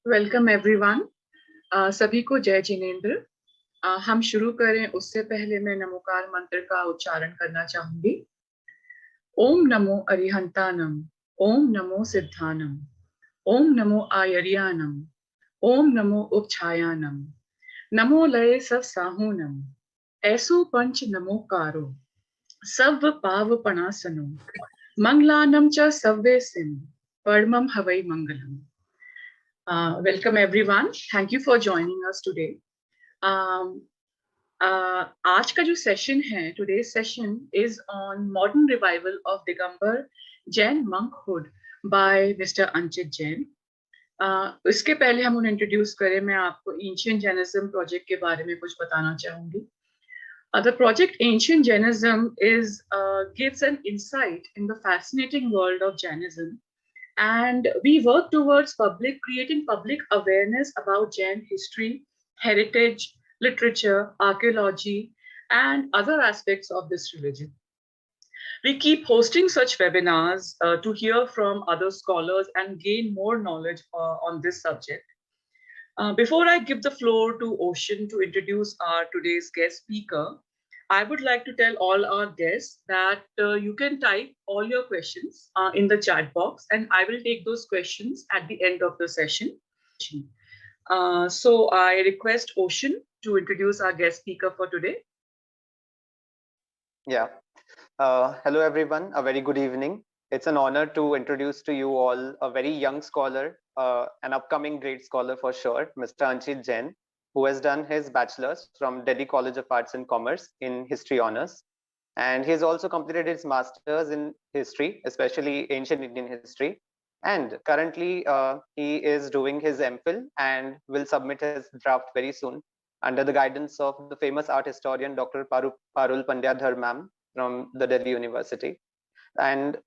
Welcome everyone. सभी को जय जिनेन्द्र। हम शुरू करें उससे पहले मैं नमोकार मंत्र का उच्चारण करना चाहूंगी। ओम नमो अरिहंतानम, ओम नमो सिद्धानम, ओम नमो आयर्यानम, ओम नमो उपछायानम, नमो लय सब साहूनम, ऐसो पंच नमोकारो, सव पाव पणासनो, मंगलानम च सव्वे सिम, परमम हवै मंगलम। Welcome everyone. Thank you for joining us today. आज का जो सेशन है, today's session is on modern revival of Digambar Jain Monkhood by Mr.Anchit Jain. इसके पहले हम उन्हें इंट्रोड्यूस करें, मैं आपको Ancient Jainism प्रोजेक्ट के बारे में कुछ बताना चाहूंगी. The project Ancient Jainism gives an insight in the fascinating world of Jainism. And we work towards creating public awareness about Jain history, heritage, literature, archaeology, and other aspects of this religion. We keep hosting such webinars to hear from other scholars and gain more knowledge on this subject. Before I give the floor to Oshin to introduce our today's guest speaker, I would like to tell all our guests that you can type all your questions in the chat box, and I will take those questions at the end of the session. So I request Oshin to introduce our guest speaker for today. Yeah. Hello, everyone. A very good evening. It's an honor to introduce to you all a very young scholar, an upcoming great scholar for sure, Mr. Anchit Jain, who has done his bachelor's from Delhi College of Arts and Commerce in history honors. And he has also completed his master's in history, especially ancient Indian history. And currently he is doing his MPhil and will submit his draft very soon under the guidance of the famous art historian, Dr. Parul Pandyadhar ma'am from the Delhi University. And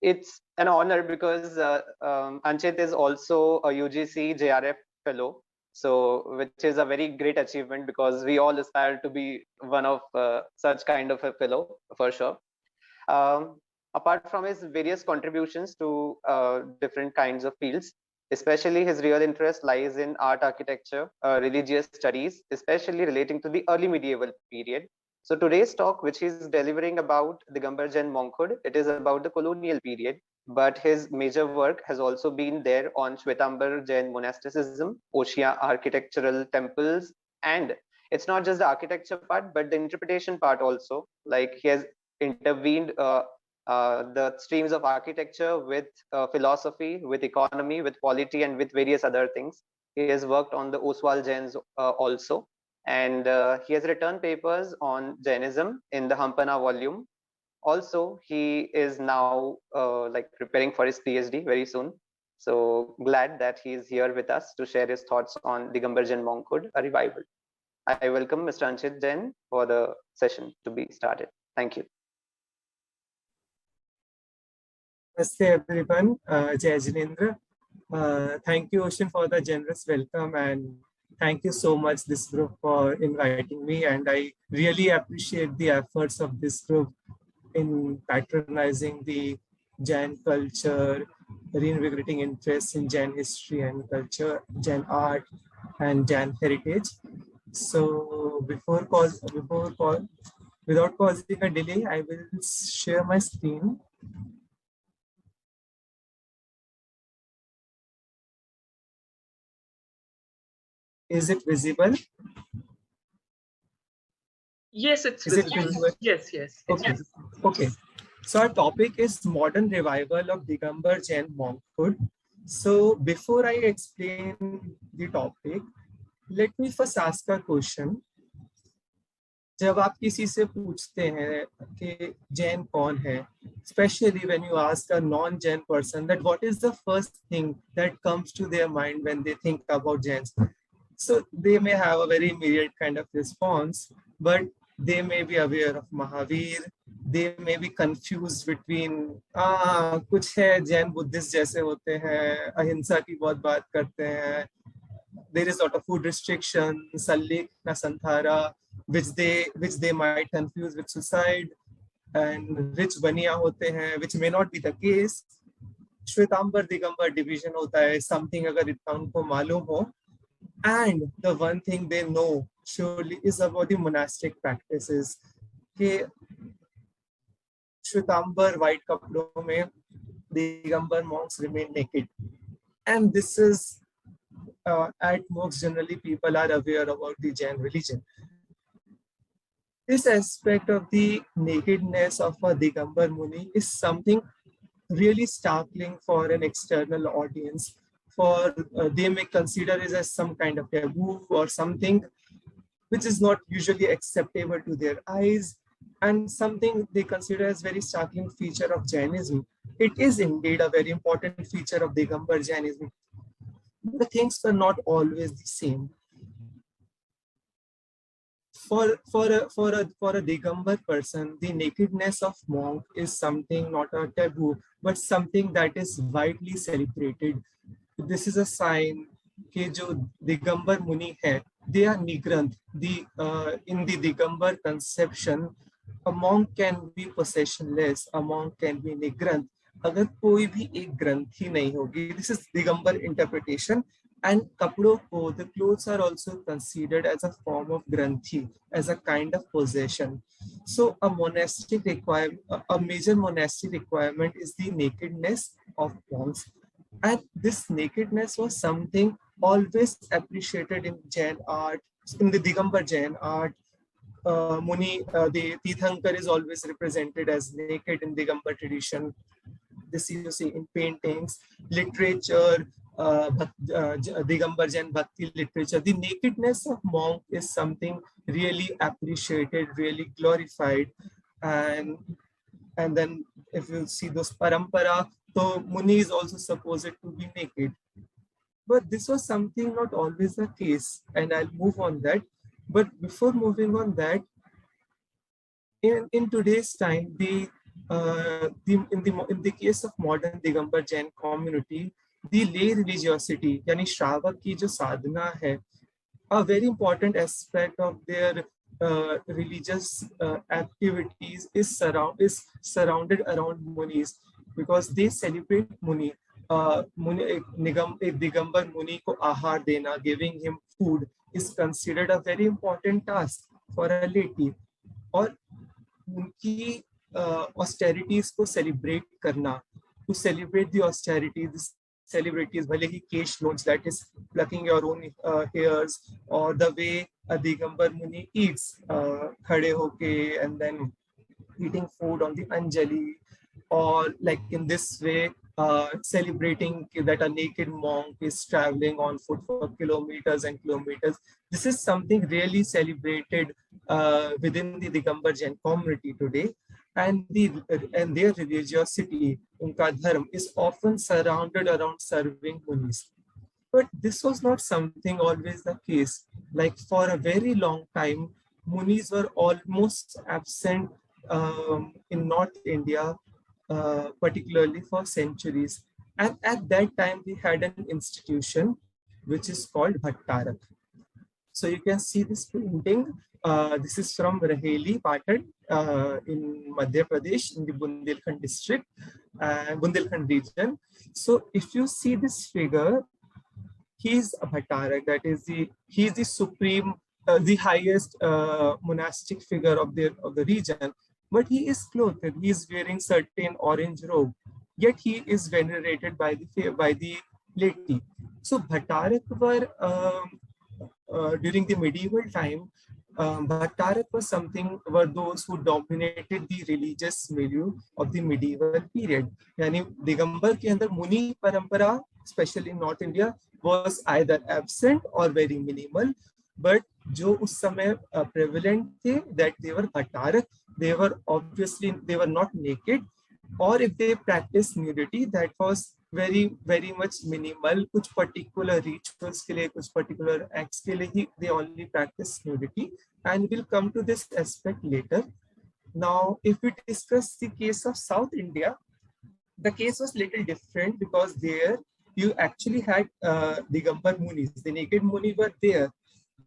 it's an honor because Anchit is also a UGC JRF fellow. So, which is a very great achievement because we all aspire to be one of such kind of a fellow for sure. Apart from his various contributions to different kinds of fields, especially his real interest lies in art architecture, religious studies, especially relating to the early medieval period. So today's talk, which he's delivering about Digambar Jain Monkhood, it is about the colonial period, but his major work has also been there on Shwetambar Jain monasticism, Oshia architectural temples, and it's not just the architecture part, but the interpretation part also. Like he has intervened the streams of architecture with philosophy, with economy, with polity, and with various other things. He has worked on the Oswal Jains also. And he has written papers on Jainism in the Hampana volume. Also, he is now like preparing for his PhD very soon. So glad that he is here with us to share his thoughts on Digambar Jain Monkhood, a revival. I welcome Mr. Anchit Jain for the session to be started. Thank you. Namaste everyone, Jai Jinendra. Thank you, Oshin, for the generous welcome, and thank you so much, this group, for inviting me. And I really appreciate the efforts of this group in patronizing the Jain culture, reinvigorating interest in Jain history and culture, Jain art, and Jain heritage. So without causing a delay, I will share my screen. Is it visible? Yes, it's visible. Yes. Okay. Okay. So our topic is modern revival of Digambar Jain Monkhood. So before I explain the topic, let me first ask a question. जब आप किसी से पूछते हैं कि जैन कौन है, especially when you ask a non-Jain person that what is the first thing that comes to their mind when they think about Jains? So they may have a very immediate kind of response, but they may be aware of Mahavir. They may be confused between कुछ है Jain Buddhist जैसे होते हैं, अहिंसा की बहुत बात करते हैं. There is a lot of food restriction, Sallikna Santhara, which they might confuse with suicide, and rich baniya hote hain, which may not be the case. Shvetambar Digambar division होता है, समथिंग अगर इतना उनको मालूम हो. And the one thing they know surely is about the monastic practices. कि Shvetambar white कपड़ों में Digambar monks remain naked. And this is at most generally people are aware about the Jain religion. This aspect of the nakedness of a Digambar Muni is something really startling for an external audience. For they may consider it as some kind of taboo or something which is not usually acceptable to their eyes, and something they consider as very startling feature of Jainism. It is indeed a very important feature of Digambar Jainism. The things are not always the same. For a Digambar person, the nakedness of monk is something not a taboo, but something that is widely celebrated. This is a sign कि जो दिगंबर मुनि है, they are nigrantha. In the Digambar conception, a monk can be possessionless, a monk can be nigrantha. अगर कोई भी एक ग्रंथि नहीं होगी, this is Digambar interpretation. And kapdo ko, the clothes are also considered as a form of granthi, as a kind of possession. So a monastic requirement, a major monastic requirement is the nakedness of monks. And this nakedness was something always appreciated in Jain art, in the Digambar Jain art. The Tirthankar is always represented as naked in Digambar tradition. This you see in paintings, literature, Digambar Jain Bhakti literature. The nakedness of monk is something really appreciated, really glorified. And then if you see those parampara, so Muni is also supposed to be naked. But this was something not always the case, and I'll move on that. But before moving on that, in today's time, in the case of modern Digambar Jain community, the lay religiosity, yani Shravak ki jo sadhana hai, a very important aspect of their religious activities is surrounded around Munis, because they celebrate Muni. एक दिगंबर मुनि को आहार देना, giving him food, is considered a very important task for a laity. और उनकी austerities को celebrate करना, to celebrate the austerities, celebrities, भले ही kesh loads, that is plucking your own hairs, or the way a Digambar Muni eats, khade hoke and then eating food on the Anjali, or like in this way, celebrating that a naked monk is traveling on foot for kilometers and kilometers. This is something really celebrated within the Digambar Jain community today. And their religiosity, unka dharma, is often surrounded around serving munis. But this was not something always the case. Like for a very long time, munis were almost absent in North India, particularly for centuries. And at that time, we had an institution which is called Bhattarak. So you can see this painting. This is from Raheli, Patan, in Madhya Pradesh, in the Bundelkhand district, Bundelkhand region. So if you see this figure, he is a Bhattarak. That is he is the supreme, the highest monastic figure of the region. But he is clothed. He is wearing certain orange robe. Yet he is venerated by the laity. So Bhattarak were during the medieval time. Bhattarak were those who dominated the religious milieu of the medieval period. Yani Digambar ke andar Muni parampara, especially in North India, was either absent or very minimal. But जो उस समय prevalent थे, that they were Bhattarak, they were not naked, or if they practiced nudity, that was very much minimal. कुछ particular rituals के लिए, कुछ particular acts के लिए ही they only practice nudity, and we'll come to this aspect later. Now, if we discuss the case of South India, the case was little different, because there you actually had Digambar Munis. The naked Muni were there,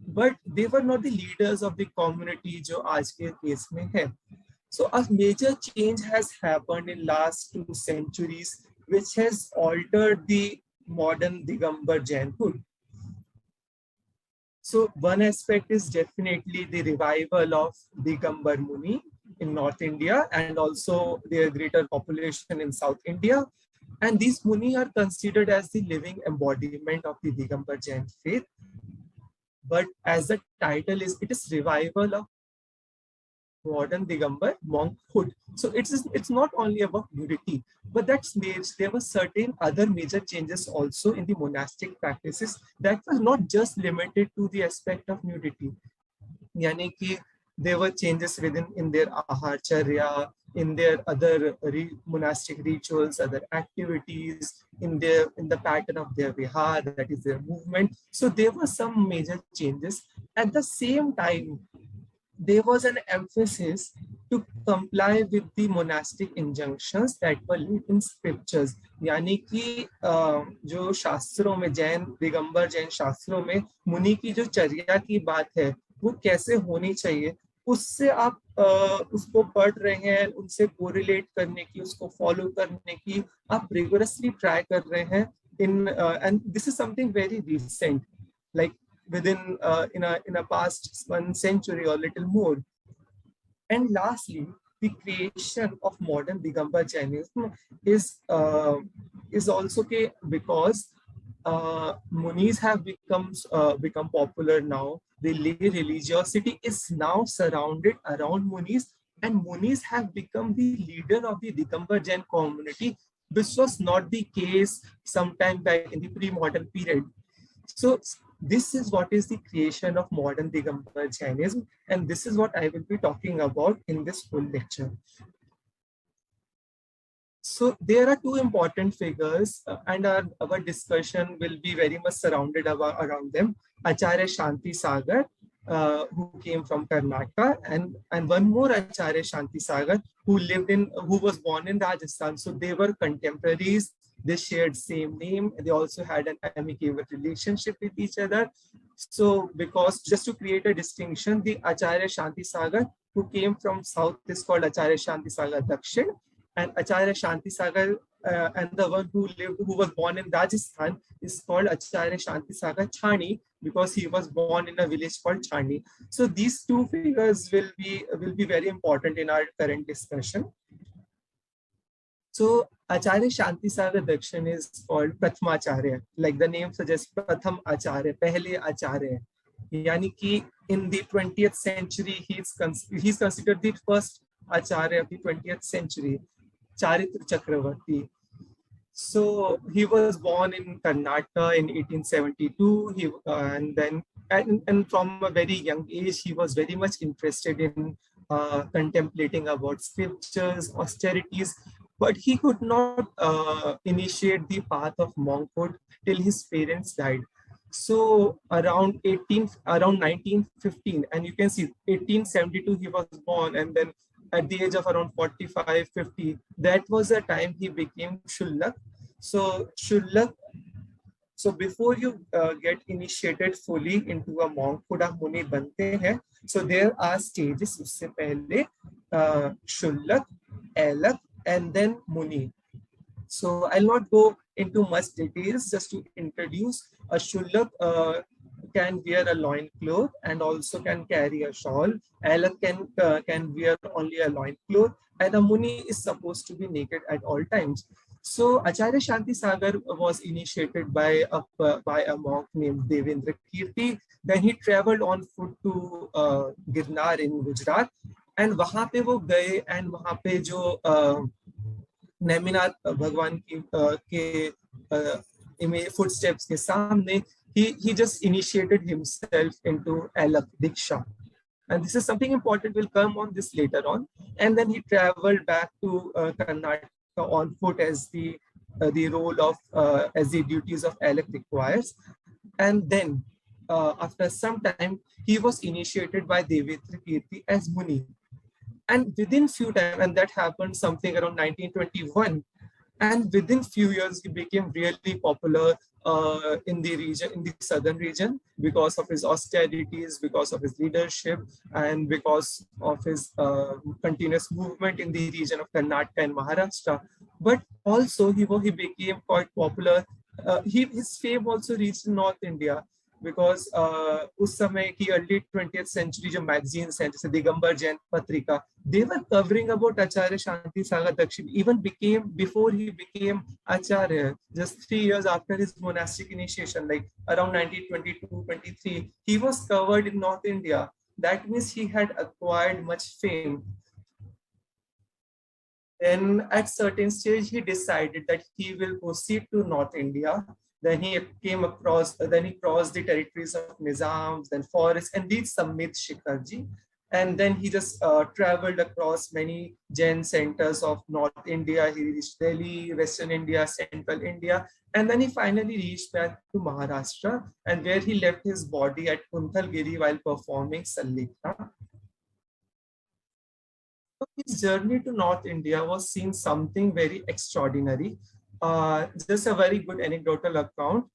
but they were not the leaders of the community जो आज के case में है. So a major change has happened in last 2 centuries which has altered the modern Digambar Jainhood. So one aspect is definitely the revival of Digambar Muni in North India and also their greater population in South India. And these Muni are considered as the living embodiment of the Digambar Jain faith. But as the title is, it is revival of modern Digambar monkhood. So it's not only about nudity, but there were certain other major changes also in the monastic practices that was not just limited to the aspect of nudity. Yani ki there were changes in their aharcharya, in their other monastic rituals, other activities, in the pattern of their vihar, that is their movement. So there were some major changes. At the same time, there was an emphasis to comply with the monastic injunctions that were laid in scriptures. यानी कि जो शास्त्रों में दिगंबर जैन शास्त्रों में मुनि की जो चर्या की बात है वो कैसे होनी चाहिए, उससे आप उसको पढ़ रहे हैं, उनसे कोरिलेट करने की, उसको फॉलो करने की आप रिगोरसली ट्राई कर रहे हैं and this is something very recent, like within in a past 1 century or little more. And lastly, the creation of modern Digambar Jainism is also okay because Munis have become popular now. The lay religiosity is now surrounded around Munis, and Munis have become the leader of the Digambar Jain community, which was not the case sometime back in the pre-modern period. So this is what is the creation of modern Digambar Jainism, and this is what I will be talking about in this whole lecture. So there are two important figures, and our discussion will be very much surrounded around them. Acharya Shantisagar, who came from Karnataka, and one more Acharya Shantisagar who was born in Rajasthan. So they were contemporaries. They shared same name. They also had an amicable relationship with each other. So because just to create a distinction, the Acharya Shantisagar who came from south is called Acharya Shantisagar Dakshin, and Acharya Shantisagar and the one who was born in Rajasthan is called Acharya Shantisagar Chhani because he was born in a village called Chhani. So these two figures will be very important in our current discussion. So Acharya Shantisagar Dakshin is called Prathamacharya, like the name suggests, Pratham Acharya, Pehle Acharya. Yani ki in the 20th century, he's considered the first Acharya of the 20th century, Charitra Chakravarti. So he was born in Karnataka in 1872. And from a very young age, he was very much interested in contemplating about scriptures, austerities, but he could not initiate the path of monkhood till his parents died. So around 1915, and you can see 1872 he was born, and then at the age of around 45, 50, that was the time he became Shullak. So Shullak, so before you get initiated fully into a monkhood, आप मुनि बनते हैं. So there are stages. उससे पहले Shullak, Elak, and then Muni. So I'll not go into much details. Just to introduce, a Shullak can wear a loin cloth and also can carry a shawl. Elak can wear only a loin cloth, and a Muni is supposed to be naked at all times. So Acharya Shantisagar was initiated by a monk named Devendra Kirti. Then he traveled on foot to Girnar in Gujarat, and वहाँ पे वो गए, and वहाँ पे जो नेमिनाथ भगवान के footsteps के सामने, he just initiated himself into Alak Diksha. And this is something important. We'll come on this later on. And then he traveled back to Karnataka on foot as the role of as the duties of Alak requires. And then after some time, he was initiated by Devendra Kirti as Muni. And within few time, and that happened something around 1921, And within few years, he became really popular in the region, in the southern region, because of his austerities, because of his leadership, and because of his continuous movement in the region of Karnataka and Maharashtra. But also he became quite popular. His fame also reached North India, because उस समय की early 20th century जो magazines हैं जैसे दिगंबर जैन पत्रिका, they were covering about Acharya Shantisagar Dakshin, even before he became Acharya, just 3 years after his monastic initiation, like around 1922-23, he was covered in North India. That means he had acquired much fame. Then at certain stage, he decided that he will proceed to North India. Then he then he crossed the territories of Nizams, then forests, and reached Samit Shikharji. And then he just traveled across many Jain centers of North India. He reached Delhi, Western India, Central India, and then he finally reached back to Maharashtra, and where he left his body at Kunthalgiri while performing Sallikha. His journey to North India was seen something very extraordinary. Just a very good anecdotal account.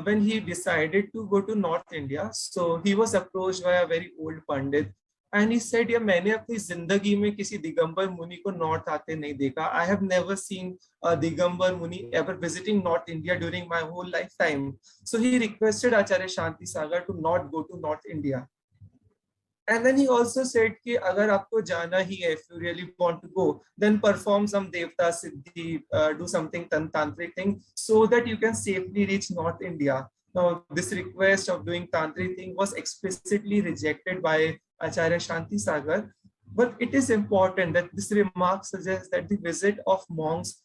When he decided to go to North India, so he was approached by a very old Pandit, and he said, "Yeah, मैंने अपनी जिंदगी में किसी दिगंबर मुनि को north आते नहीं देखा. I have never seen a Digambar Muni ever visiting North India during my whole lifetime." So he requested Acharya Shantisagar to not go to North India. And then he also said कि अगर आपको जाना ही है, if you really want to go, then perform some devta siddhi, do something tantric thing, so that you can safely reach North India. Now, this request of doing tantric thing was explicitly rejected by Acharya Shantisagar. But it is important that this remark suggests that the visit of monks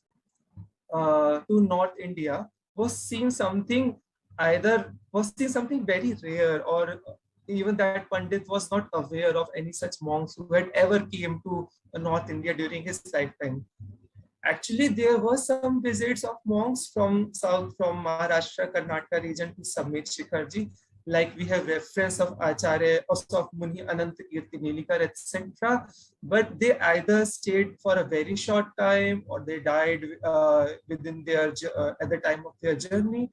to North India was seen something very rare, or even that Pandit was not aware of any such monks who had ever came to North India during his lifetime. Actually, there were some visits of monks from south, from Maharashtra, Karnataka region to Samit Shikharji. Like we have reference of Acharya, of Muni Ananta Kirti Nilikar, etc. But they either stayed for a very short time, or they died within their at the time of their journey.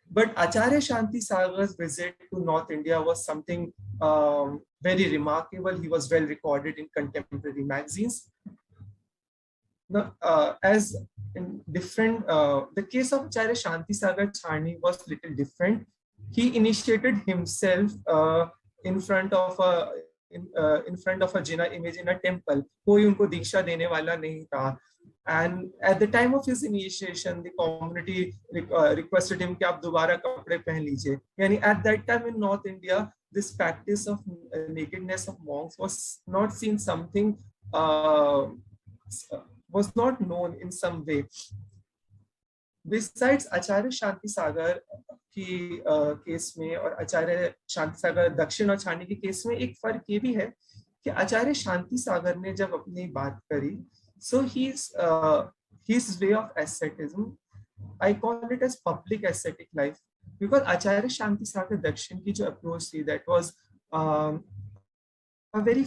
But Acharya Shantisagar's visit to North India was something very remarkable. He was well recorded in contemporary magazines. Now, as in different, the case of Acharya Shantisagar Chani was little different. He initiated himself in front of a Jinnah image in a temple. कोई उनको दीक्षा देने वाला नहीं था. And at the time of his initiation, the community requested him कि आप दोबारा कपड़े पहन लीजिए. यानी at that time in North India, this practice of nakedness of monks was not seen something, was not known in some way. Besides Acharya Shantisagar की case में और आचार्य शांतिसागर दक्षिण और छानी के केस में एक फर्क ये भी है कि आचार्य शांतिसागर ने जब अपनी बात करी, so his way of asceticism, I call it as public ascetic life, because Acharya Shantisagar Dakshin की जो approach थी, that was a very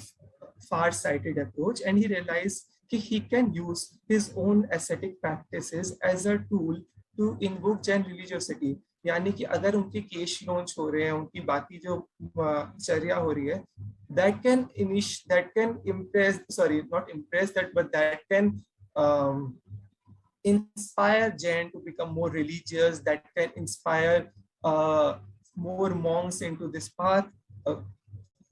far-sighted approach, and he realized that he can use his own ascetic practices as a tool to invoke Jain religiosity. यानी कि अगर उनके केश launch हो रहे हैं, उनकी बाकी जो चर्या हो रही है, that can impress, sorry, not impress that, but that can inspire Jain to become more religious, that can inspire more monks into this path.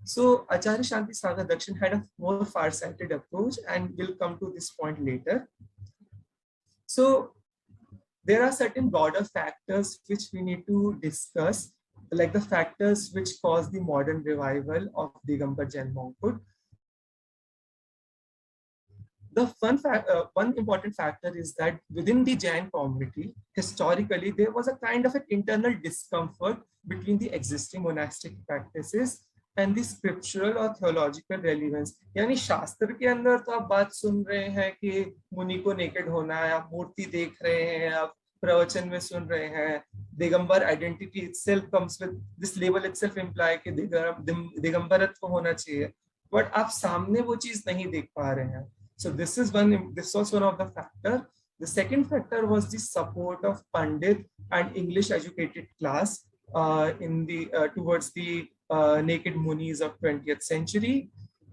So Acharya Shantisagar Dakshin had a more far-sighted approach, and we'll come to this point later. So there are certain broader factors which we need to discuss, like the factors which caused the modern revival of Digambar Jain monkhood. The one important factor is that within the Jain community, historically, there was a kind of an internal discomfort between the existing monastic practices and the scriptural or theological relevance. यानी शास्त्र के अंदर तो आप बात सुन रहे हैं कि मुनि को नेकेड होना है, आप मूर्ति देख रहे हैं, आप प्रवचन में सुन रहे हैं. Digambar identity itself comes with this label itself imply कि दिगंबरत्व होना चाहिए, but आप सामने वो चीज नहीं देख पा रहे हैं. So this was one of the factor. The second factor was the support of Pandit and English educated class in the towards the naked munis of 20th century.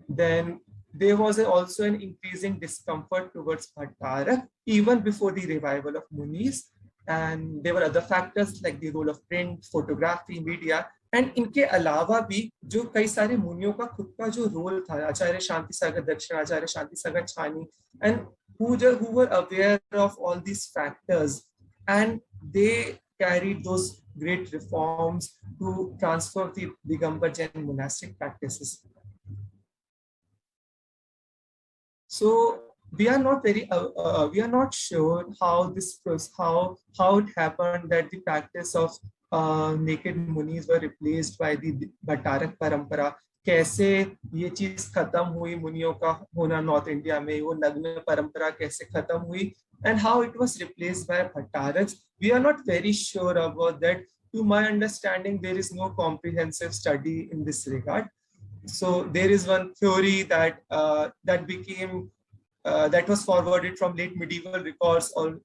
Then there was also an increasing discomfort towards Bhattarak even before the revival of munis. And there were other factors like the role of print, photography, media. And इनके अलावा भी जो कई सारे मुनियों का खुद का जो रोल था, आचार्य शांति सागर दक्षिण, आचार्य शांति सागर छानी, and who were aware of all these factors, and they carried those great reforms to transfer the Digambar Jain monastic practices. So we are not sure how it happened that the practice of naked munis were replaced by the Bhattarak parampara. कैसे ये चीज खत्म हुई, मुनियों का होना north India में, वो नग्न परंपरा कैसे खत्म हुई, and how it was replaced by Bhattaraks. We are not very sure about that. To my understanding, there is no comprehensive study in this regard. So there is one theory that that was forwarded from late medieval records, or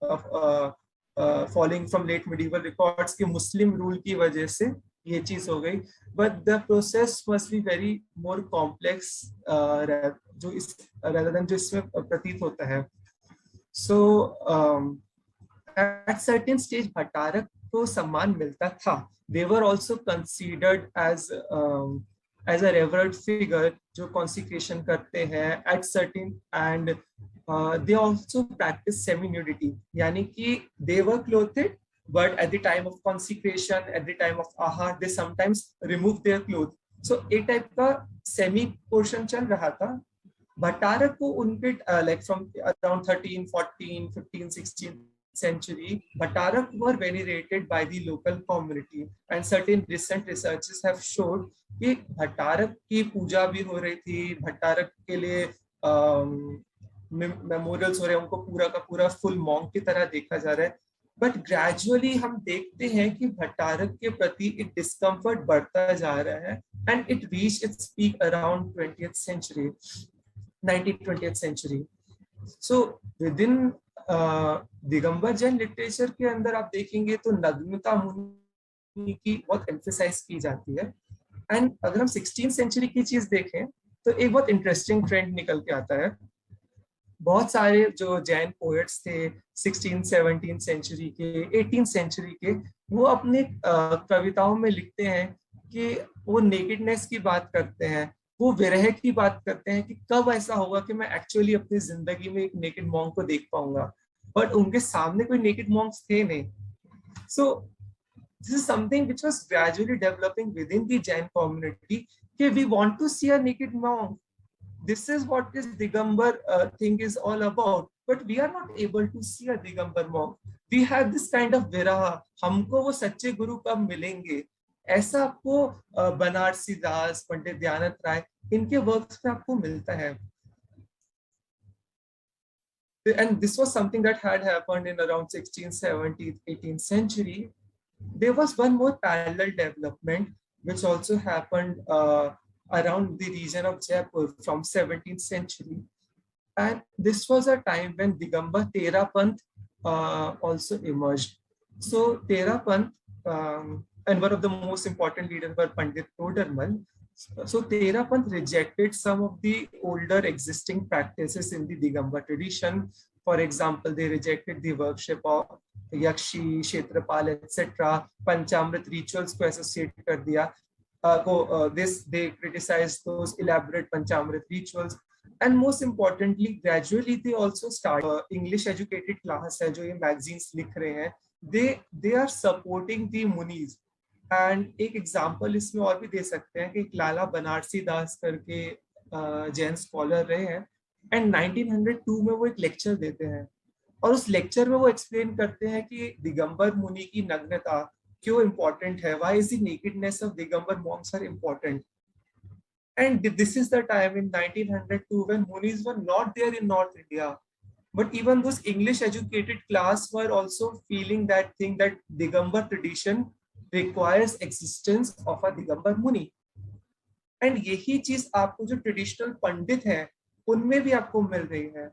falling from late medieval records कि मुस्लिम rule की वजह से ये चीज हो गई. But the process must be very more complex जो इस rather than जो इसमें प्रतीत होता है. So at certain stage Bhattarak को सम्मान मिलता था. They were also considered as a revered figure जो consecration करते हैं at certain, and they also practice semi-nudity, यानी कि they were clothed, but at the time of consecration, at the time of ahar, they sometimes remove their clothes. So एक type का semi portion चल रहा था. Bhattarak को उनके like from around 13, 14, 15, 16 century, Bhattarak were venerated by the local community, and certain recent researches have showed कि Bhattarak की पूजा भी हो रही थी, Bhattarak के लिए मेमोरियल्स हो रहे हैं, उनको पूरा का पूरा फुल मॉन्क की तरह देखा जा रहा है. बट ग्रेजुअली हम देखते हैं कि Bhattarak के प्रति एक डिस्कम्फर्ट बढ़ता जा रहा है, and it reach its peak around 20th century, 19th century. So within Digambar Jain literature के अंदर आप देखेंगे तो नग्नता मुनि की बहुत एम्फेसाइज की जाती है. एंड अगर हम 16th century की चीज देखें तो एक बहुत इंटरेस्टिंग ट्रेंड निकल के आता है. बहुत सारे जो जैन पोएट्स थे 16th 17th century के, 18th century के, वो अपने कविताओं में लिखते हैं कि वो नेकेडनेस की बात करते हैं, वो विरह की बात करते हैं कि कब ऐसा होगा कि मैं एक्चुअली अपनी जिंदगी में एक नेकेड मॉन्क को देख पाऊंगा. बट उनके सामने कोई नेकेड मॉन्क्स थे नहीं. So this is something which was gradually developing within the Jain community कि we want to see a naked monk. This is what this Digambar thing is all about. But we are not able to see a Digambar monk. We have this kind of viraha. हमको वो सच्चे गुरु कब मिलेंगे, ऐसा आपको बनारसी दास, पंडित दयानंद राय, इनके works में आपको मिलता है. And this was something that had happened in around 16th, 17th, 18th century. There was one more parallel development which also happened around the region of Jaipur from 17th century. And this was a time when Digambar Tera Panth also emerged. So Tera Panth, and one of the most important leaders were Pandit Todarmal. So Tera Panth rejected some of the older existing practices in the Digambar tradition. For example, they rejected the worship of Yakshi, Kshetrapal, etc. Panchamrit rituals को associate कर दिया. They criticized those elaborate Panchamrit rituals, and most importantly, gradually they also start English educated class है जो ये magazines लिख रहे हैं, they are supporting the munis. And एक एग्जाम्पल इसमें और भी दे सकते हैं कि लाला बनारसी दास करके जैन स्कॉलर रहे हैं, एंड 1902 में वो एक लेक्चर देते हैं, और उस लेक्चर में वो एक्सप्लेन करते हैं कि दिगंबर मुनि की नग्नता क्यों इम्पोर्टेंट है, why is the nakedness of Digambar monks are important. And this is the time in 1902 when munis were not there in North India, but even those English educated class were also feeling that thing, that Digambar tradition requires existence of a Digambar Muni. And यही चीज आपको जो traditional पंडित हैं उनमें भी आपको मिल रही है.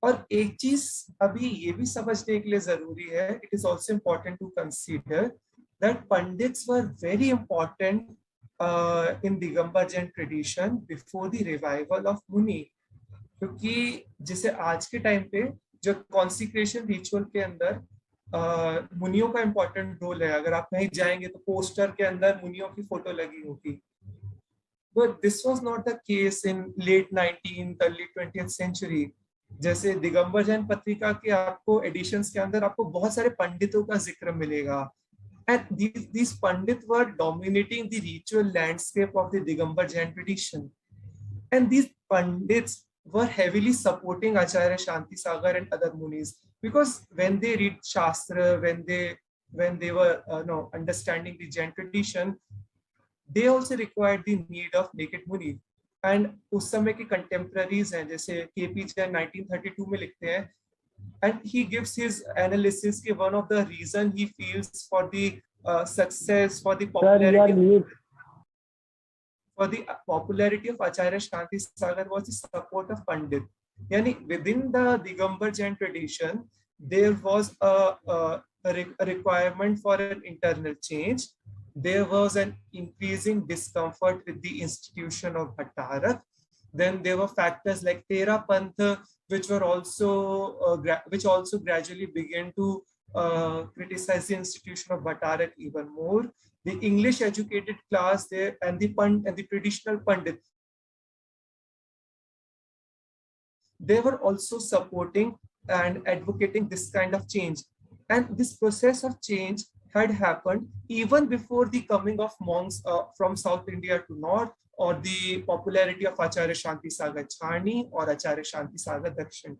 और एक चीज अभी ये भी समझने के लिए जरूरी है, it is also important to consider that pandits were very important in Digambar Jain tradition before the revival of muni. क्योंकि जैसे आज के टाइम पे जो कॉन्सिक्रेशन रिचुअल के अंदर मुनियों का इंपॉर्टेंट रोल है, अगर आप कहीं जाएंगे तो पोस्टर के अंदर मुनियों की फोटो लगी होगी। But this was not the case in late 19th, early 20th century. जैसे दिगंबर जैन पत्रिका के आपको एडिशंस के अंदर आपको बहुत सारे पंडितों का जिक्र मिलेगा, and these pandits were dominating the ritual landscape of the Digambar Jain tradition, and these pandits were heavily supporting Acharya Shantisagar and other munis, because when they read Shastra, when they were understanding the Jain tradition, they also required the need of naked muni. And उस समय के contemporaries हैं, जैसे KP Jain 1932 में लिखते हैं, and he gives his analysis कि one of the reason he feels for the success, for the popularity of Acharya Shantisagar was the support of Pandit. Yani within the Digambar Jain tradition, there was a requirement for an internal change. There was an increasing discomfort with the institution of Bhattarak. Then there were factors like Tera Pantha, which also gradually began to criticize the institution of Bhattarak even more. The English educated class there and the traditional Pandit, they were also supporting and advocating this kind of change. And this process of change had happened even before the coming of monks from South India to North, or the popularity of Acharya Shantisagar Chani or Acharya Shantisagar Dakshin.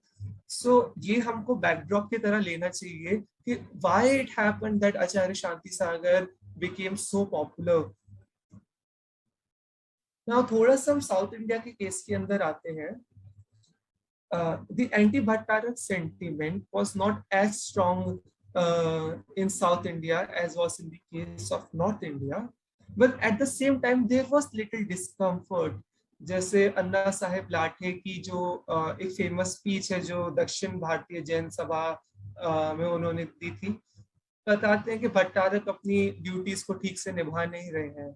So ये हमको backdrop की तरह लेना चाहिए कि why it happened that Acharya Shantisagar became so popular. Now थोड़ा सा हम South India के केस के अंदर आते हैं. The anti-Bhattarak sentiment was not as strong in South India as was in the case of North India, but at the same time there was little discomfort. जैसे अन्ना साहेब लाठे की जो एक फेमस स्पीच है जो दक्षिण भारतीय जैन सभा में उन्होंने दी थी, बताते हैं कि भट्टारक अपनी ड्यूटीज को ठीक से निभा नहीं रहे हैं.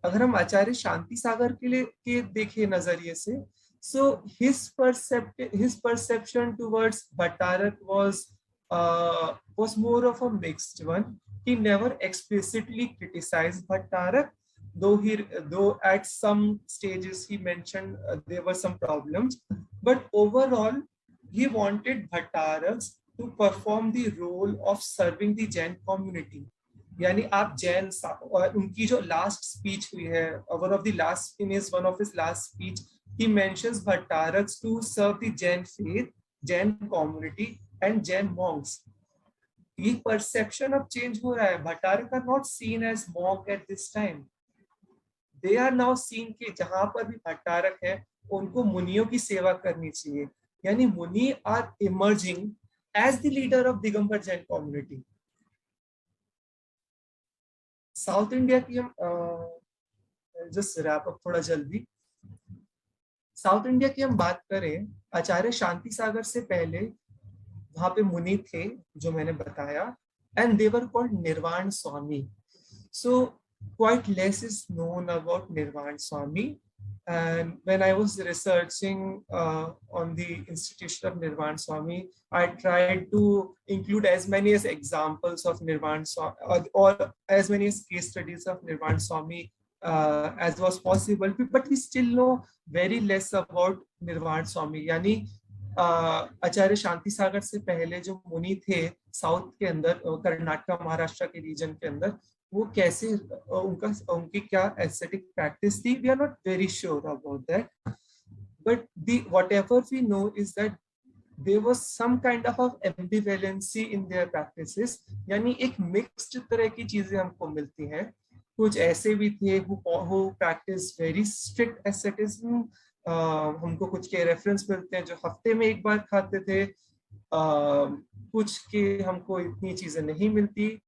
अगर हम आचार्य शांति सागर के लिए के देखें नजरिए से, so his perception towards Bhattarak was more of a mixed one. He never explicitly criticized Bhattarak, though at some stages he mentioned there were some problems, but overall he wanted Bhattaraks to perform the role of serving the Jain community. यानी आप जैन और उनकी जो last speech हुई है, one of his last speech, he mentions Bhattaraks to serve the Jain faith, Jain community and Jain monks. ये perception of change हो रहा है. Bhattarak are not seen as monk at this time. They are now seen कि जहां पर भी भट्टारक है उनको मुनियों की सेवा करनी चाहिए. यानी मुनि are emerging as the leader of Digambar Jain community. South India की हम जस्ट रैप अप थोड़ा जल्दी. साउथ इंडिया की हम बात करें, आचार्य शांति सागर से पहले वहां पे मुनि थे जो मैंने बताया, and they were called Nirvan Swami. So quite less is known about Nirvan Swami, and when I was researching on the institution of Nirvan Swami, I tried to include as many as examples of Nirvan Swami or as many as case studies of Nirvan Swami as was possible, but we still know very less about Nirvan Swami. यानी आचार्य शांति सागर से पहले जो मुनि थे south के अंदर, कर्नाटक महाराष्ट्र के reason के अंदर, वो कैसे उनकी क्या एस्थेटिक प्रैक्टिस थी, we are not very sure about that, but whatever we know is that there was some kind of ambivalency in their practices. यानी एक मिक्स्ड तरह की चीजें हमको मिलती हैं. कुछ ऐसे भी थे who practice very strict asceticism. हमको कुछ के रेफरेंस मिलते हैं जो हफ्ते में एक बार खाते थे, कुछ के हमको इतनी चीजें नहीं मिलती.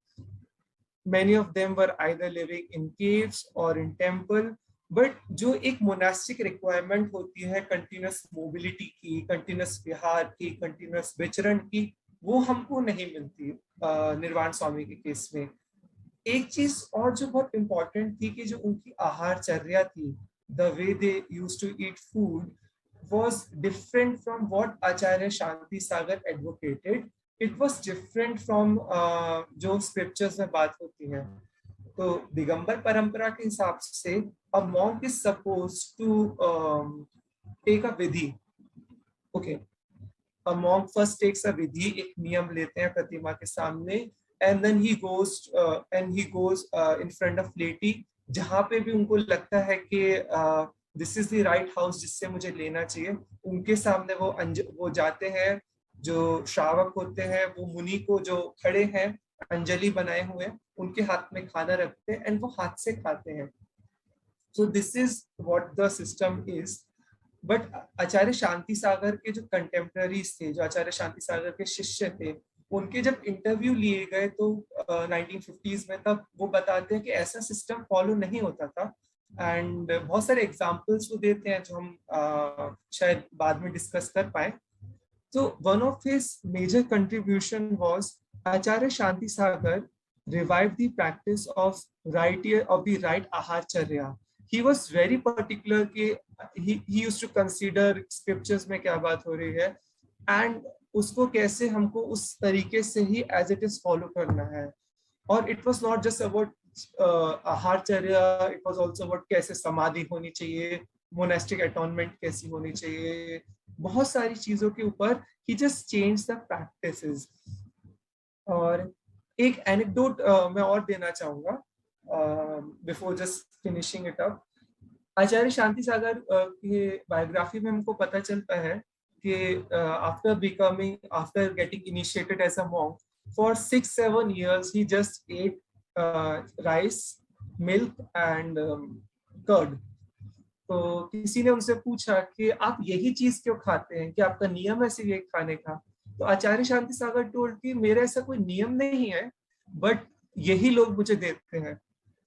Many of them were either living in caves or in temple, but जो एक मोनास्टिक रिक्वायरमेंट होती है कंटिन्यूस मोबिलिटी की, कंटिन्यूस विहार की, कंटिन्यूस विचरण की, वो हमको नहीं मिलती निर्वाण स्वामी के केस में। एक चीज और जो बहुत इंपॉर्टेंट थी कि जो उनकी आहारचर्या थी, the way they used to eat food was different from what Acharya Shanti Sagar advocated. It was different from जो scriptures में बात होती है। तो दिगंबर परंपरा के हिसाब से a monk is supposed to take a vidhi. Okay, a monk first takes a vidhi, एक नियम लेते हैं प्रतिमा के सामने, and then he goes in front of laity, जहाँ पे भी उनको लगता है कि this is the right house जिससे मुझे लेना चाहिए, उनके सामने वो जाते हैं। जो श्रावक होते हैं वो मुनि को जो खड़े हैं अंजलि बनाए हुए, उनके हाथ में खाना रखते हैं एंड वो हाथ से खाते हैं। So this is what the system is. But Acharya Shanti Sagar के जो कंटेम्प्रेरीज थे, जो आचार्य शांति सागर के शिष्य थे, उनके जब इंटरव्यू लिए गए तो 1950s में, तब वो बताते हैं कि ऐसा सिस्टम फॉलो नहीं होता था। एंड बहुत सारे एग्जांपल्स वो देते हैं जो हम शायद बाद में डिस्कस कर पाए। तो one of his major contribution was Acharya Shanti Sagar revived the practice of right aharcharya. He was very particular कि he used to consider scriptures में क्या बात हो रही है and उसको कैसे हमको उस तरीके से ही as it is follow करना है। और it was not just about आहारचर्या, it was also about कैसे समाधि होनी चाहिए, मोनास्टिक अटोनमेंट कैसी होनी चाहिए, बहुत सारी चीजों के ऊपर he just changed the practices। और एक एनेक्डोट मैं और देना चाहूंगा before just finishing it up. Acharya Shanti Sagar के बायोग्राफी में हमको पता चलता है कि after getting initiated as a monk for 6-7 years he just ate rice, milk and curd। तो किसी ने उनसे पूछा कि आप यही चीज क्यों खाते हैं, कि आपका नियम है सिर्फ ये खाने का? तो आचार्य शांति सागर टोल्ड कि मेरा ऐसा कोई नियम नहीं है, बट यही लोग मुझे देते हैं।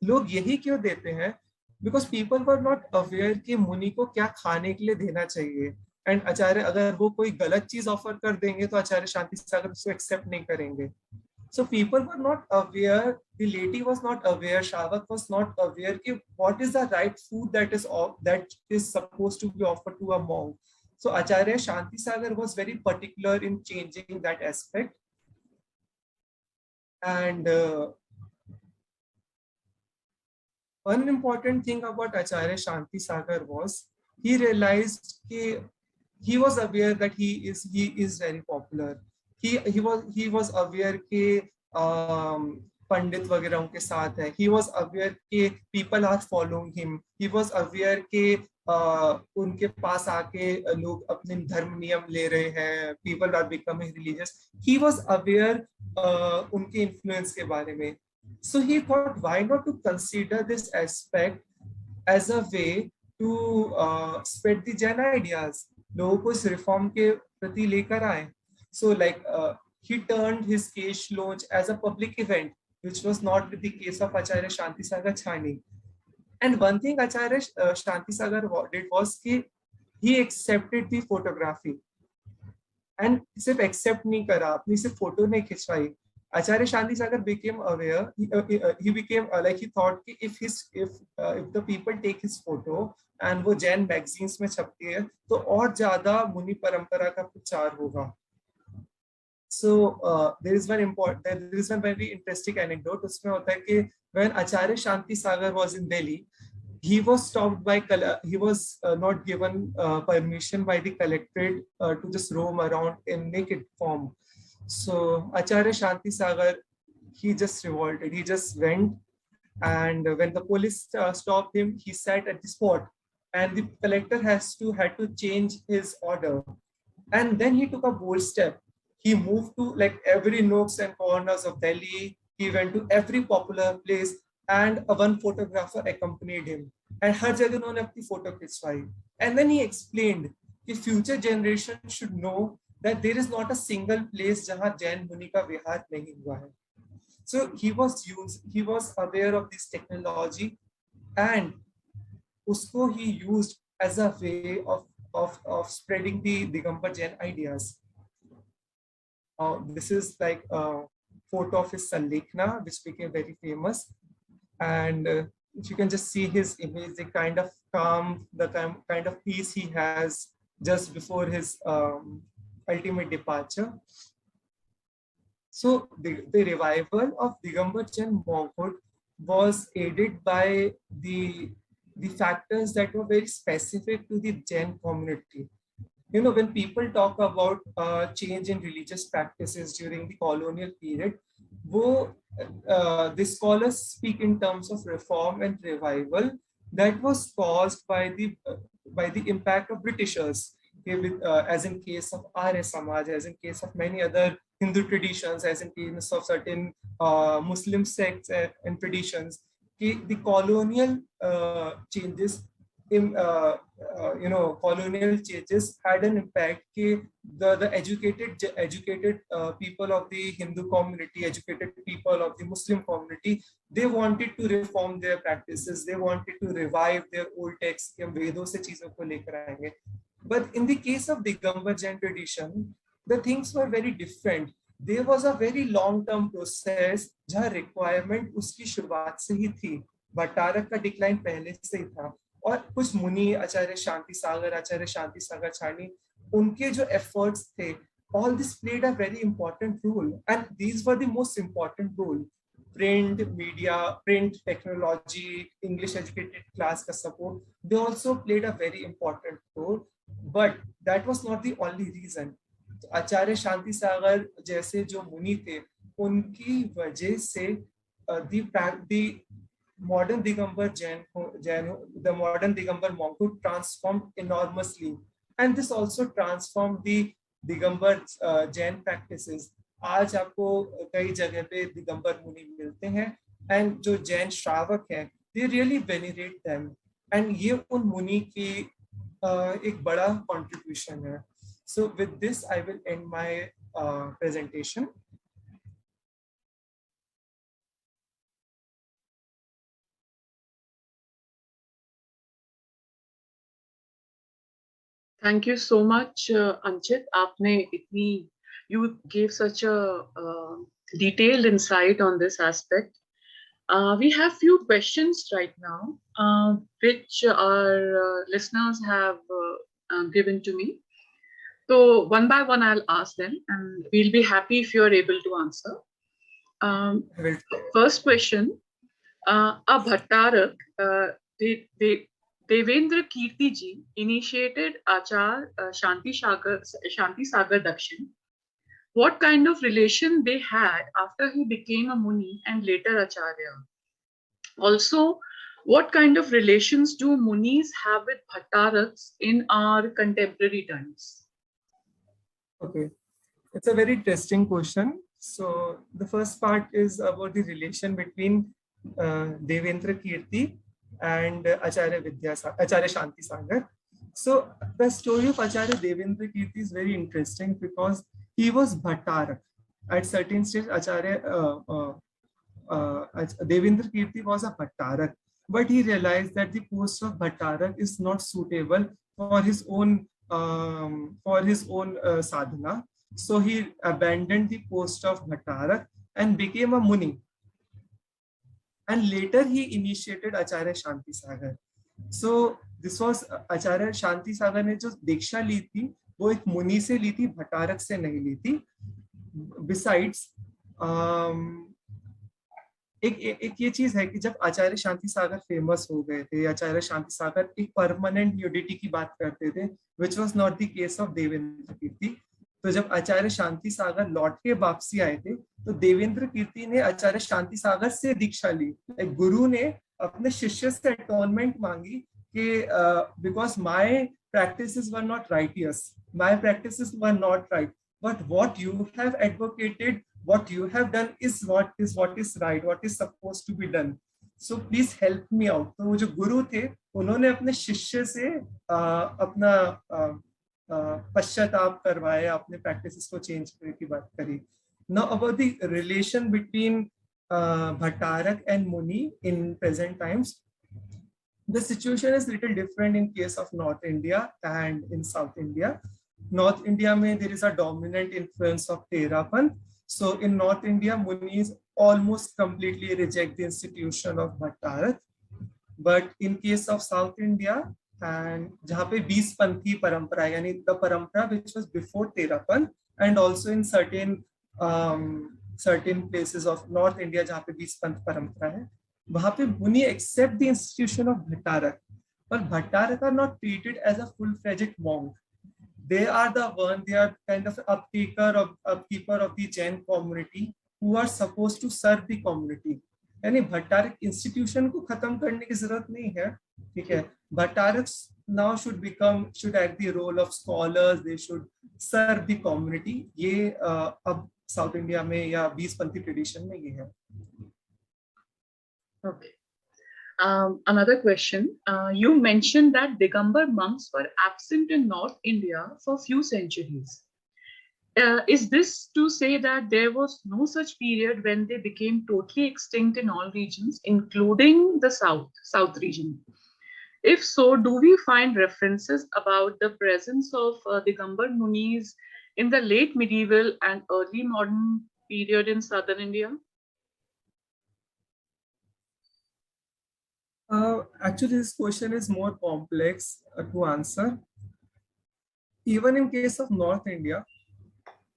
लोग यही क्यों देते हैं? Because people were not aware कि मुनि को क्या खाने के लिए देना चाहिए। एंड आचार्य अगर वो कोई गलत चीज ऑफर कर देंगे तो आचार्य शांति सागर उसको एक्सेप्ट नहीं करेंगे। So people were not aware, the laity was not aware, Shavak was not aware कि what is the right food that is supposed to be offered to a monk. So Acharya Shanti Sagar was very particular in changing that aspect. And one important thing about Acharya Shanti Sagar was he realized कि he was aware that he is very popular. He was aware कि पंडित वगैरह उनके साथ है। He was aware कि people are following him. He was aware कि उनके पास आके लोग अपने धर्म नियम ले रहे हैं, people are becoming religious. He was aware उनके influence के बारे में। So he thought, why not to consider this aspect as a way to spread the Jain ideas, लोगों को इस रिफॉर्म के प्रति लेकर आए। So like he turned his case launch as a public event, which was not the case of Acharya Shanti Sagar Chhani. And one thing Acharya Shanti Sagar did was कि he accepted the photography and सिर्फ accept नहीं करा, अपनी सिर्फ photo नहीं खिंचवाई। Acharya Shanti Sagar became aware. He became like he thought कि if the people take his photo and वो Jain magazines में छपती है तो और ज्यादा मुनि परंपरा का प्रचार होगा। So there is one very interesting anecdote. उसमें होता है कि when Acharya Shanti Sagar was in Delhi, he was stopped by he was not given permission by the collectorate to just roam around in naked form. So Acharya Shanti Sagar, he just revolted. He just went, and when the police stopped him, he sat at the spot, and the collector had to change his order. And then he took a bold step. He moved to like every nooks and corners of Delhi. He went to every popular place, and one photographer accompanied him. And हर जगह उन्होंने अपनी photo खिंचवाई. And then he explained कि future generation should know that there is not a single place जहाँ जैन मुनि का विहार नहीं हुआ है. So he was aware of this technology, and उसको he used as a way of spreading the Digambar Jain ideas. This is like a photo of his son Lekhna, which became very famous. And if you can just see his image, the kind of calm, the kind of peace he has just before his ultimate departure. So the revival of Digambar Jain Monkhod was aided by the factors that were very specific to the Jain community. You know, when people talk about change in religious practices during the colonial period, the scholars speak in terms of reform and revival that was caused by the impact of Britishers, okay, as in case of Arya Samaj, as in case of many other Hindu traditions, as in case of certain Muslim sects and traditions. The colonial changes colonial changes had an impact. The educated people of the Hindu community, educated people of the Muslim community, they wanted to reform their practices. They wanted to revive their old texts. कि हम वेदों से चीजों को लेकर आएंगे. But in the case of Digambar Jain tradition, the things were very different. There was a very long-term process जहाँ requirement उसकी शुरुआत से ही थी. भट्टारक का डिक्लाइन पहले से ही था. और कुछ मुनि आचार्य शांति सागर छानी, उनके जो efforts थे, all this played a very important role, and these were the most important role. Print media, print technology, English educated class का support, they also played a very important role, but that was not the only reason. आचार्य शांति सागर जैसे जो मुनि थे, उनकी वजह से the modern Digambar the modern Digambar Monkhod transformed enormously, and this also transformed the Digambar Jain practices. आज आपको कई जगह पे दिगंबर मुनि मिलते हैं, and जो जैन श्रावक हैं, they really venerate them, and ये उन मुनि की एक बड़ा contribution है. So with this, I will end my presentation. Thank you so much, Anchit. You gave such a detailed insight on this aspect. We have few questions right now, which our listeners have given to me. So one by one, I'll ask them, and we'll be happy if you are able to answer. First question: a Bhattarak, Devendra Kirti ji initiated Achar Shantisagar Dakshin. What kind of relation they had after he became a Muni and later Acharya? Also, what kind of relations do Munis have with Bhattaraks in our contemporary times? Okay, it's a very interesting question. So the first part is about the relation between Devendra Kirti and Acharya Shantisagar. So the story of Acharya Devendra Kirti is very interesting because he was Bhattarak. At certain stage, Devendra Kirti was a Bhattarak, but he realized that the post of Bhattarak is not suitable for his own sadhana. So he abandoned the post of Bhattarak and became a Muni. And later he initiated Acharya Shantisagar. So this was Acharya Shantisagar ने जो दीक्षा ली थी, वो एक मुनि से ली थी, भट्टारक से नहीं ली थी. Besides, एक ये चीज है कि जब आचार्य शांति सागर फेमस हो गए थे, आचार्य शांति सागर एक परमानेंट न्यूडिटी की बात करते थे, which was not the case of Devendra कीर्ति. तो जब आचार्य शांति सागर लौट के वापसी आए थे, तो देवेंद्र कीर्ति ने आचार्य शांति सागर से दीक्षा ली. एक गुरु ने अपने शिष्य से अटोनमेंट मांगी कि because my practices were not righteous, my practices were not right, but what you have advocated, what you have done is what is right, what is supposed to be done. So please help me out. तो वो जो गुरु थे, उन्होंने अपने शिष्य से अपना पश्चाताप करवाया, अपने प्रैक्टिसेस को चेंज करने की बात करी. Now about the relation between Bhattarak and Muni in present times. The situation is little different in case of North India and in South India. North India mein there is a dominant influence of Therapan. So in North India, Munis almost completely reject the institution of Bhattarat. But in case of South India, and जहाँ पे 20 पंथी परंपरा यानी the परंपरा which was before Therapan, and also in certain places of North India जहाँ पे 20 पंथ परंपरा है, वहाँ पे मुनि accept the institution of Bhattarak, but Bhattarak are not treated as a full-fledged monk. They are the one, they are kind of upkeeper of the Jain community who are supposed to serve the community. यानी Bhattarak institution को खत्म करने की जरूरत नहीं है, ठीक है. Bhattarak now should act the role of scholars, they should serve the community. ये अब साउथ इंडिया में या 20 पंथी ट्रेडिशन में ये है. Okay. Another question. You mentioned that Digambar monks were absent in North India for few centuries. Is this to say that there was no such period when they became totally extinct in all regions, including the South region? If so, do we find references about the presence of Digambar Munis in the late medieval and early modern period in southern India? Actually, this question is more complex to answer. Even in case of North India,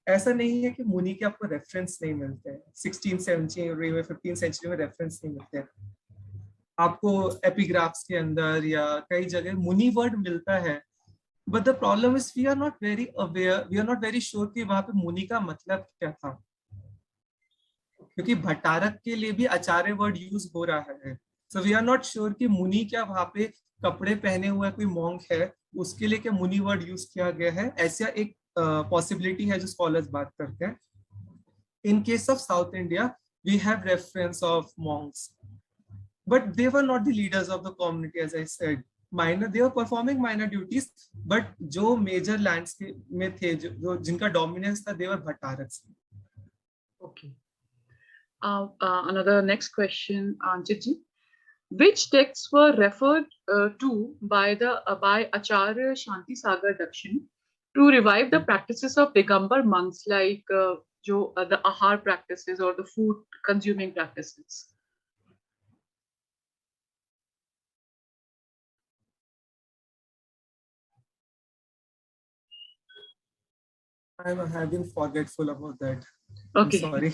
ऐसा नहीं है कि मुनि के आपको reference नहीं मिलते हैं. 16th सेंचुरी में 15th सेंचुरी में रेफरेंस नहीं मिलते हैं. आपको एपिग्राफ्स के अंदर या कई जगह मुनि वर्ड मिलता है, but the problem is we are not very aware, we are not very sure कि वहां पे मुनि का मतलब क्या था, क्योंकि भट्टारक के लिए भी आचार्य वर्ड यूज हो रहा है. So we are not sure कि मुनि क्या वहां पे कपड़े पहने हुए कोई मॉन्क है, उसके लिए क्या मुनि वर्ड यूज किया गया है, ऐसा एक पॉसिबिलिटी है जो स्कॉलर्स बात करते हैं. In case of South India we have reference of monks, but they were not the leaders of the community, as I said. Minor, they were performing minor duties, but जो major landscape में थे, जो जिनका dominance था, they were Bhattaraks. Okay. Another next question, Anchit ji. Which texts were referred to by Acharya Shantisagar Dakshin to revive the practices of Digambar monks, like the ahar practices or the food consuming practices? I've been forgetful about that. Okay. I'm sorry,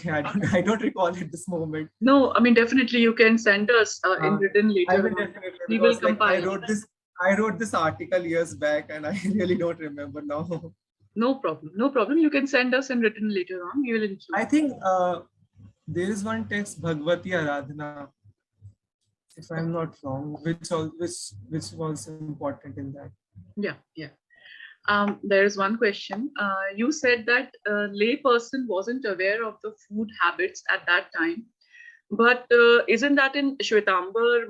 I don't recall at this moment. No, I mean definitely you can send us in written later. I will definitely. We will compile. I wrote this article years back, and I really don't remember now. No problem. No problem. You can send us in written later on. We will include. I think there is one text, Bhagavati Aradhana, if I'm not wrong, which was important in that. Yeah. There is one question. You said that lay person wasn't aware of the food habits at that time, but isn't that in Shwetambar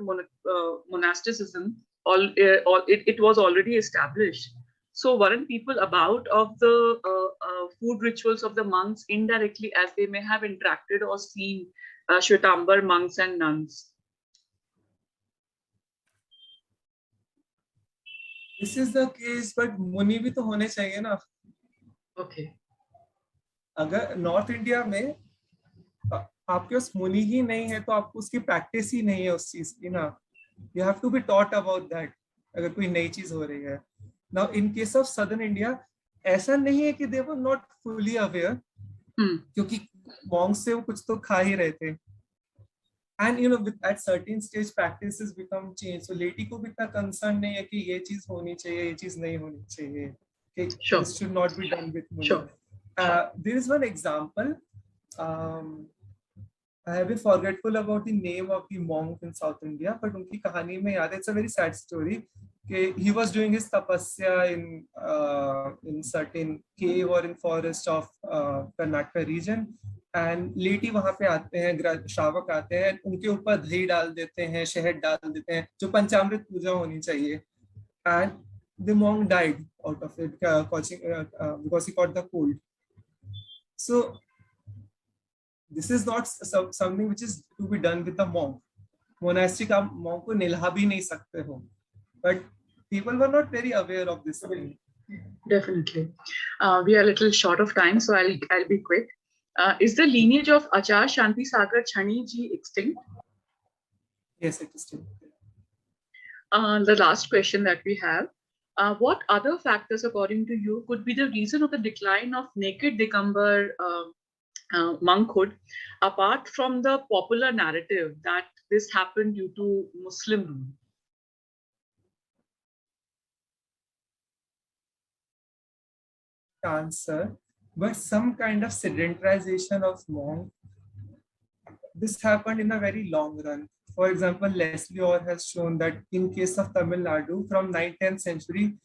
monasticism? It was already established. So weren't people about of the food rituals of the monks indirectly, as they may have interacted or seen Shwetambar monks and nuns? This is the case, but मुनि भी तो होने चाहिए ना. Okay. अगर north India में आपके पास मुनि ही नहीं है तो आपको उसकी प्रैक्टिस ही नहीं है उस चीज की ना. You have to be taught about that. अगर कोई नई चीज हो रही है. Now in case of southern India, ऐसा नहीं है कि they were not fully aware, क्योंकि monks से वो कुछ तो खा ही रहे थे. And you know, at certain stage practices become changed. So laity को भी इतना concern नहीं है कि ये चीज होनी चाहिए, ये चीज नहीं होनी चाहिए. Okay? Sure. This should not be done with Muni. Sure. There is one example. I have been forgetful about the name of the monk in South India, but उनकी कहानी में याद है. It's a very sad story. He was doing his tapasya in certain cave or in forest of Karnataka region. And लेटी वहां पे आते हैं, श्रावक आते हैं, उनके ऊपर दही डाल देते हैं, शहद डाल देते हैं, जो पंचामृत पूजा होनी चाहिए. And the monk died out of it because he caught the cold. So this is not something which is to be done with the monk. Monastic आप monk को निल्हा भी नहीं सकते हो. But people were not very aware of this thing. Definitely. We are a little short of time, so I'll be quick. Is the lineage of Ach Shantisagar Chhani ji extinct? Yes, it is still. The last question that we have. What other factors, according to you, could be the reason of the decline of naked Digambar monkhood, apart from the popular narrative that this happened due to Muslim rule? Answer, but some kind of sedentarization of monk. This happened in a very long run. For example, Leslie Orr has shown that in case of Tamil Nadu, from 9th, 10th century,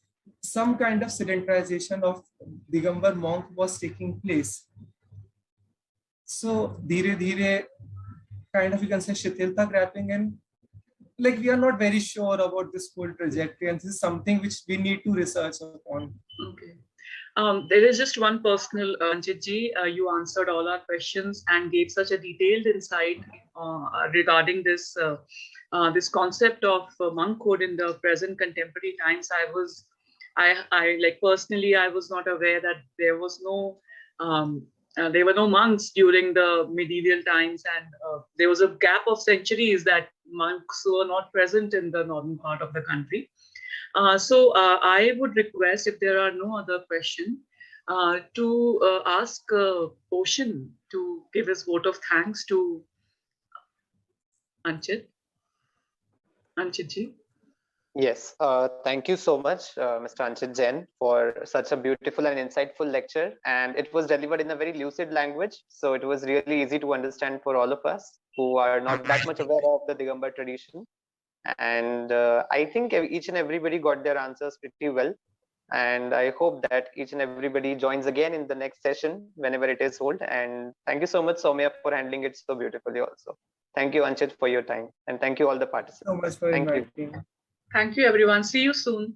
some kind of sedentarization of Digambar monk was taking place. So, dhire dhire, kind of you can say Shitilta grappling, and like we are not very sure about this whole trajectory, and this is something which we need to research upon. Okay. There is just one personal, Anchit ji, you answered all our questions and gave such a detailed insight regarding this this concept of monkhood in the present contemporary times. I like personally, I was not aware that there was no, there were no monks during the medieval times, and there was a gap of centuries that monks were not present in the northern part of the country. So I would request, if there are no other questions, to ask Oshin to give his vote of thanks to Anchit. Anchit ji. Yes, thank you so much, Mr. Anchit Jain, for such a beautiful and insightful lecture. And it was delivered in a very lucid language, so it was really easy to understand for all of us who are not that much aware of the Digambar tradition. And I think each and everybody got their answers pretty well. And I hope that each and everybody joins again in the next session whenever it is held. And thank you so much, Soumya, for handling it so beautifully also. Thank you, Anchit, for your time. And thank you all the participants. So much for Thank you. inviting. Thank you, everyone. See you soon.